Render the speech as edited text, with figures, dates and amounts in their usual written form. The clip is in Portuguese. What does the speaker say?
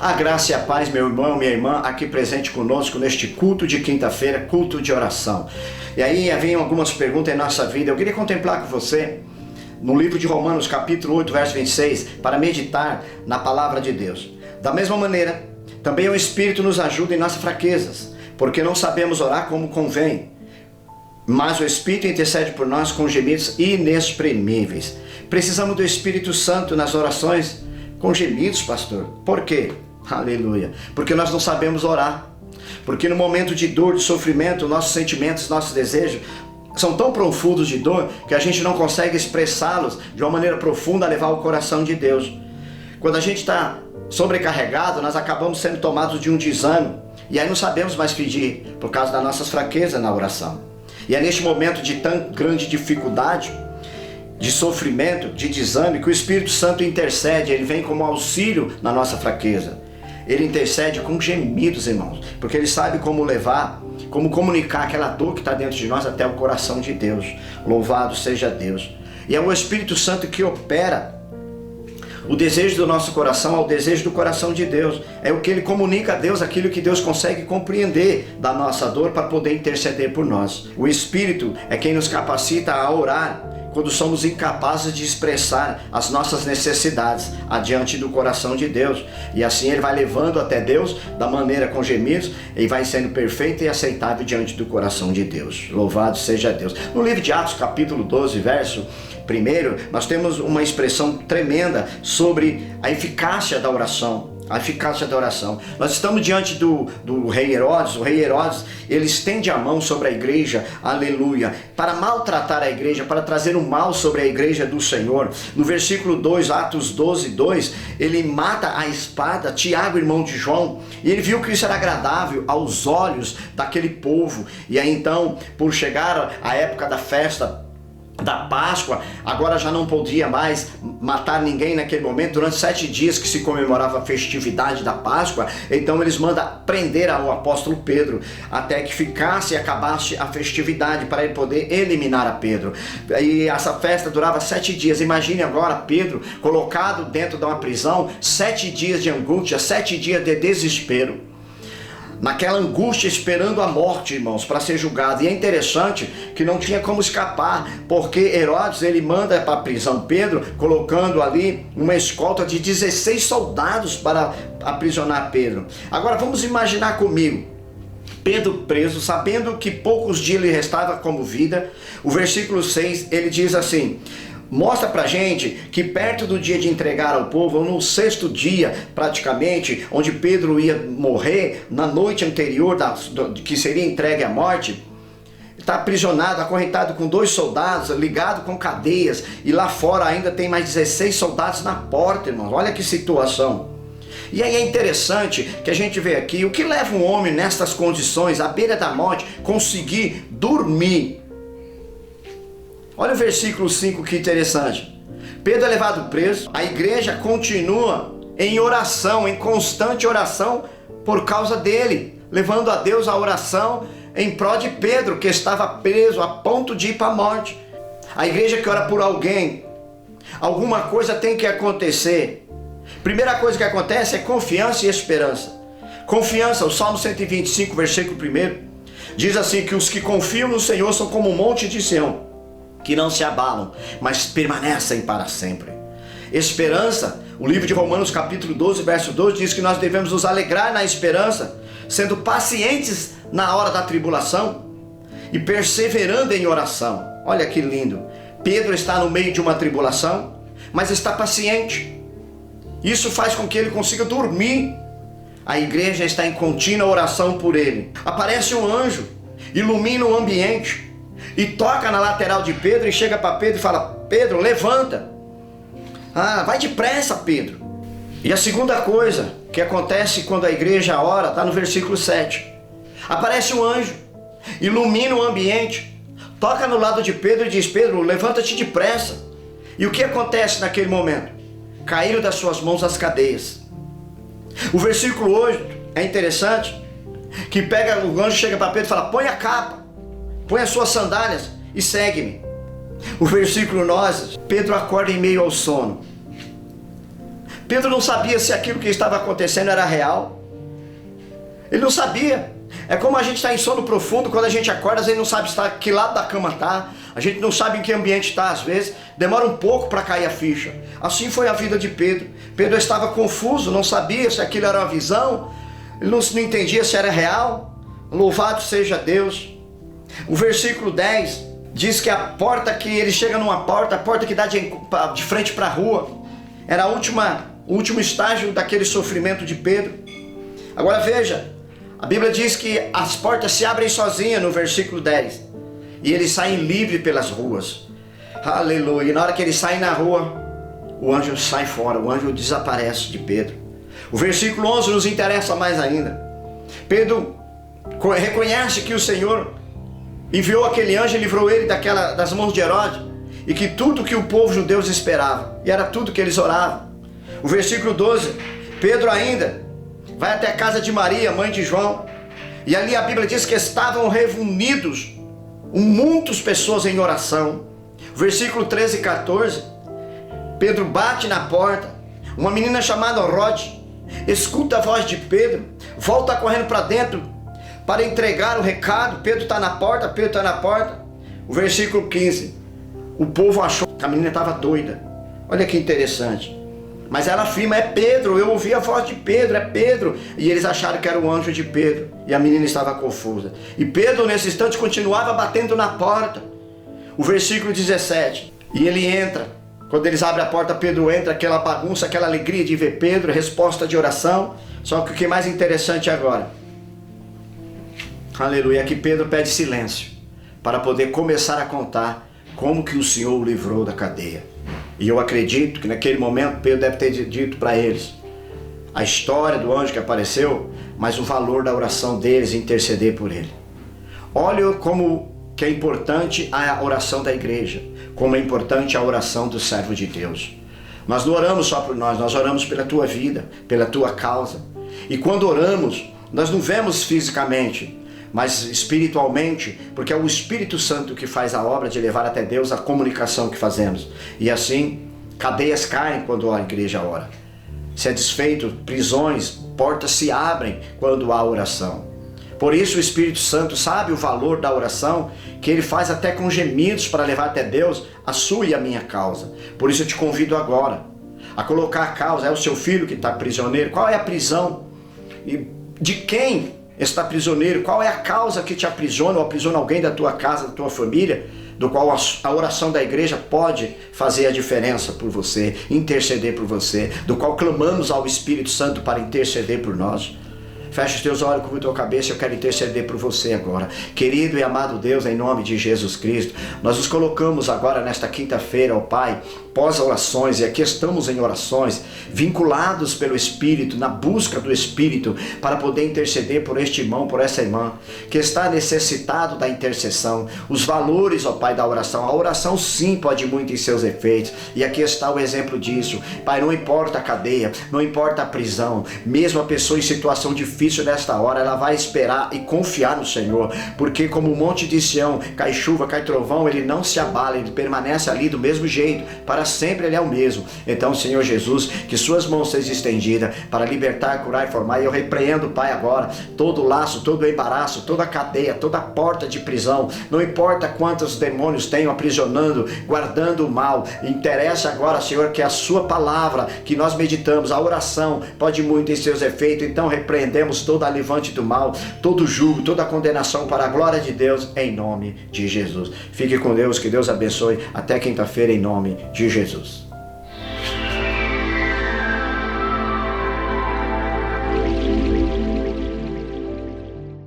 A graça e a paz, meu irmão, minha irmã, aqui presente conosco neste culto de quinta-feira, culto de oração. E aí vem algumas perguntas em nossa vida. Eu queria contemplar com você no livro de Romanos, capítulo 8, verso 26, para meditar na palavra de Deus. Da mesma maneira, também o Espírito nos ajuda em nossas fraquezas, porque não sabemos orar como convém, mas o Espírito intercede por nós com gemidos inexprimíveis. Precisamos do Espírito Santo nas orações com gemidos, pastor. Por quê? Aleluia. Porque nós não sabemos orar. Porque no momento de dor, de sofrimento, nossos sentimentos, nossos desejos são tão profundos de dor que a gente não consegue expressá-los de uma maneira profunda a levar ao coração de Deus. Quando a gente está sobrecarregado, nós acabamos sendo tomados de um desânimo. E aí não sabemos mais pedir por causa das nossas fraquezas na oração. E é neste momento de tão grande dificuldade, de sofrimento, de desânimo, que o Espírito Santo intercede. Ele vem como auxílio na nossa fraqueza. Ele intercede com gemidos, irmãos, porque ele sabe como levar, como comunicar aquela dor que está dentro de nós até o coração de Deus. Louvado seja Deus. E é o Espírito Santo que opera o desejo do nosso coração ao desejo do coração de Deus. É o que ele comunica a Deus, aquilo que Deus consegue compreender da nossa dor para poder interceder por nós. O Espírito é quem nos capacita a orar quando somos incapazes de expressar as nossas necessidades adiante do coração de Deus. E assim ele vai levando até Deus da maneira com gemidos e vai sendo perfeito e aceitável diante do coração de Deus. Louvado seja Deus. No livro de Atos, capítulo 12, verso 1, nós temos uma expressão tremenda sobre a eficácia da oração. A eficácia da oração. Nós estamos diante do rei Herodes. O rei Herodes, ele estende a mão sobre a igreja, aleluia, para maltratar a igreja, para trazer o mal sobre a igreja do Senhor. No versículo 2, Atos 12, 2, ele mata a espada Tiago, irmão de João, e ele viu que isso era agradável aos olhos daquele povo. E aí então, por chegar a época da festa da Páscoa, agora já não podia mais matar ninguém naquele momento. Durante 7 dias que se comemorava a festividade da Páscoa, então eles mandam prender o apóstolo Pedro, até que ficasse e acabasse a festividade, para ele poder eliminar a Pedro. E essa festa durava 7 dias. Imagine agora Pedro colocado dentro de uma prisão, 7 dias de angústia, 7 dias de desespero, naquela angústia, esperando a morte, irmãos, para ser julgado. E é interessante que não tinha como escapar, porque Herodes, ele manda para a prisão Pedro, colocando ali uma escolta de 16 soldados para aprisionar Pedro. Agora vamos imaginar comigo, Pedro preso, sabendo que poucos dias lhe restava como vida. O versículo 6, ele diz assim: mostra pra gente que perto do dia de entregar ao povo, ou no 6º dia praticamente, onde Pedro ia morrer, na noite anterior que seria entregue à morte, está aprisionado, acorrentado com 2 soldados, ligado com cadeias, e lá fora ainda tem mais 16 soldados na porta, irmãos. Olha que situação. E aí é interessante que a gente vê aqui o que leva um homem nestas condições, à beira da morte, conseguir dormir. Olha o versículo 5, que interessante. Pedro é levado preso, a igreja continua em oração, em constante oração por causa dele, levando a Deus a oração em prol de Pedro, que estava preso a ponto de ir para a morte. A igreja que ora por alguém, alguma coisa tem que acontecer. Primeira coisa que acontece é confiança e esperança. Confiança, o Salmo 125, versículo 1, diz assim: que os que confiam no Senhor são como um monte de Sião, que não se abalam, mas permanecem para sempre. Esperança, o livro de Romanos capítulo 12, verso 2, diz que nós devemos nos alegrar na esperança, sendo pacientes na hora da tribulação e perseverando em oração. Olha que lindo. Pedro está no meio de uma tribulação, mas está paciente. Isso faz com que ele consiga dormir. A igreja está em contínua oração por ele. Aparece um anjo, ilumina o ambiente e toca na lateral de Pedro e chega para Pedro e fala: Pedro, levanta. Vai depressa, Pedro. E a segunda coisa que acontece quando a igreja ora, está no versículo 7. Aparece um anjo, ilumina o ambiente, toca no lado de Pedro e diz: Pedro, levanta-te depressa. E o que acontece naquele momento? Caíram das suas mãos as cadeias. O versículo 8 é interessante, que o anjo chega para Pedro e fala: põe a capa, põe as suas sandálias e segue-me. O versículo 9, Pedro acorda em meio ao sono. Pedro não sabia se aquilo que estava acontecendo era real. Ele não sabia. É como a gente está em sono profundo, quando a gente acorda, a gente não sabe que lado da cama está, a gente não sabe em que ambiente está, às vezes, demora um pouco para cair a ficha. Assim foi a vida de Pedro. Pedro estava confuso, não sabia se aquilo era uma visão, ele não entendia se era real. Louvado seja Deus. O versículo 10 diz que a porta que ele chega numa porta, a porta que dá de frente para a rua, era o último estágio daquele sofrimento de Pedro. Agora veja, a Bíblia diz que as portas se abrem sozinhas no versículo 10. E eles saem livres pelas ruas. Aleluia. E na hora que eles saem na rua, o anjo sai fora, o anjo desaparece de Pedro. O versículo 11 nos interessa mais ainda. Pedro reconhece que o Senhor enviou aquele anjo e livrou ele das mãos de Herodes. E que tudo que o povo judeu esperava, e era tudo que eles oravam. O versículo 12, Pedro ainda vai até a casa de Maria, mãe de João, e ali a Bíblia diz que estavam reunidos muitas pessoas em oração. Versículo 13 e 14, Pedro bate na porta, uma menina chamada Rode escuta a voz de Pedro, volta correndo para dentro para entregar o recado. Pedro está na porta, O versículo 15, o povo achou que a menina estava doida. Olha que interessante. Mas ela afirma, é Pedro, eu ouvi a voz de Pedro, é Pedro. E eles acharam que era o anjo de Pedro. E a menina estava confusa. E Pedro, nesse instante, continuava batendo na porta. O versículo 17. E ele entra. Quando eles abrem a porta, Pedro entra, aquela bagunça, aquela alegria de ver Pedro, resposta de oração. Só que o que é mais interessante agora, aleluia, é que Pedro pede silêncio para poder começar a contar como que o Senhor o livrou da cadeia. E eu acredito que naquele momento Pedro deve ter dito para eles a história do anjo que apareceu, mas o valor da oração deles, interceder por ele. Olha como que é importante a oração da igreja, como é importante a oração do servo de Deus. Nós não oramos só por nós oramos pela tua vida, pela tua causa. E quando oramos, nós não vemos fisicamente, mas espiritualmente, porque é o Espírito Santo que faz a obra de levar até Deus a comunicação que fazemos. E assim, cadeias caem quando a igreja ora. Se é desfeito, prisões, portas se abrem quando há oração. Por isso o Espírito Santo sabe o valor da oração, que ele faz até com gemidos para levar até Deus a sua e a minha causa. Por isso eu te convido agora a colocar a causa. É o seu filho que está prisioneiro? Qual é a prisão? E de quem está prisioneiro? Qual é a causa que te aprisiona ou aprisiona alguém da tua casa, da tua família, do qual a oração da igreja pode fazer a diferença por você, interceder por você, do qual clamamos ao Espírito Santo para interceder por nós? Fecha os teus olhos, curva a tua cabeça, eu quero interceder por você agora. Querido e amado Deus, em nome de Jesus Cristo, nós nos colocamos agora nesta quinta-feira, ó Pai, pós-orações, e aqui estamos em orações, vinculados pelo Espírito, na busca do Espírito, para poder interceder por este irmão, por essa irmã, que está necessitado da intercessão, os valores, ó Pai, da oração. A oração sim pode muito em seus efeitos, e aqui está o exemplo disso. Pai, não importa a cadeia, não importa a prisão, mesmo a pessoa em situação difícil nesta hora, ela vai esperar e confiar no Senhor, porque como o monte de Sião, cai chuva, cai trovão, ele não se abala, ele permanece ali do mesmo jeito, para sempre ele é o mesmo. Então, Senhor Jesus, que suas mãos sejam estendidas para libertar, curar e formar. E eu repreendo, Pai, agora todo laço, todo embaraço, toda cadeia, toda porta de prisão, não importa quantos demônios tenham aprisionando, guardando o mal, interessa agora, Senhor, que a sua palavra que nós meditamos, a oração pode muito em seus efeitos. Então repreendemos todo levante do mal, todo jugo, toda condenação para a glória de Deus, em nome de Jesus. Fique com Deus, que Deus abençoe. Até quinta-feira, em nome de Jesus.